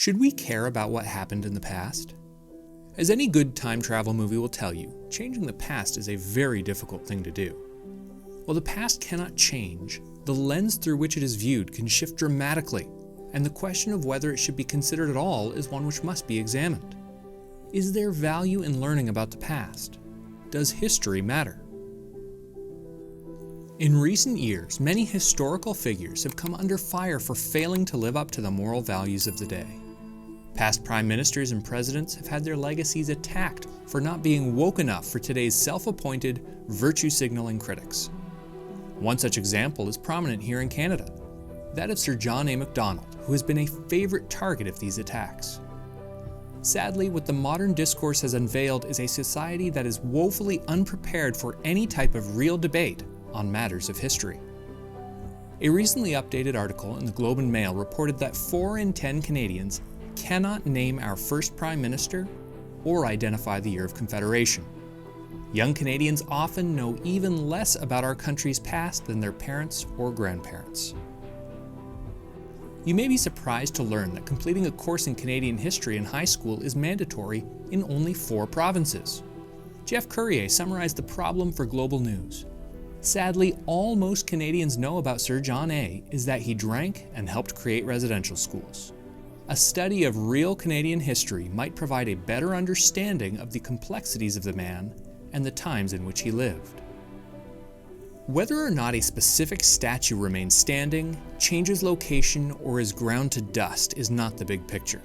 Should we care about what happened in the past? As any good time travel movie will tell you, changing the past is a very difficult thing to do. While the past cannot change, the lens through which it is viewed can shift dramatically, and the question of whether it should be considered at all is one which must be examined. Is there value in learning about the past? Does history matter? In recent years, many historical figures have come under fire for failing to live up to the moral values of the day. Past prime ministers and presidents have had their legacies attacked for not being woke enough for today's self-appointed, virtue-signaling critics. One such example is prominent here in Canada, that of Sir John A. Macdonald, who has been a favorite target of these attacks. Sadly, what the modern discourse has unveiled is a society that is woefully unprepared for any type of real debate on matters of history. A recently updated article in the Globe and Mail reported that 4 in 10 Canadians cannot name our first Prime Minister or identify the year of Confederation. Young Canadians often know even less about our country's past than their parents or grandparents. You may be surprised to learn that completing a course in Canadian history in high school is mandatory in only 4 provinces. Jeff Courier summarized the problem for Global News. Sadly, all most Canadians know about Sir John A. is that he drank and helped create residential schools. A study of real Canadian history might provide a better understanding of the complexities of the man and the times in which he lived. Whether or not a specific statue remains standing, changes location, or is ground to dust is not the big picture.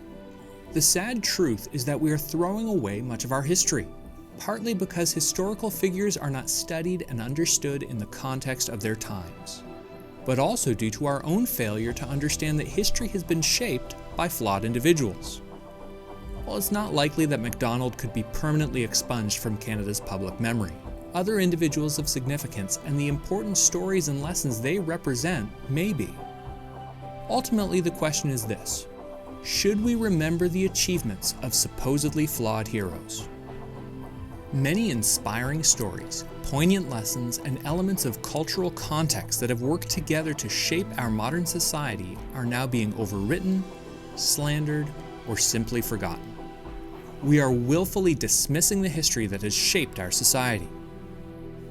The sad truth is that we are throwing away much of our history, partly because historical figures are not studied and understood in the context of their times, but also due to our own failure to understand that history has been shaped by flawed individuals. While it's not likely that Macdonald could be permanently expunged from Canada's public memory, other individuals of significance and the important stories and lessons they represent may be. Ultimately, the question is this: should we remember the achievements of supposedly flawed heroes? Many inspiring stories, poignant lessons, and elements of cultural context that have worked together to shape our modern society are now being overwritten, slandered, or simply forgotten. We are willfully dismissing the history that has shaped our society.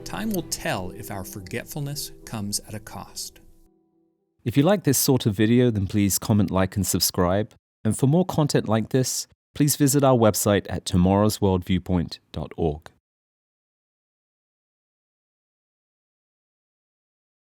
Time will tell if our forgetfulness comes at a cost. If you like this sort of video, then please comment, like, and subscribe. And for more content like this, please visit our website at tomorrowsworldviewpoint.org.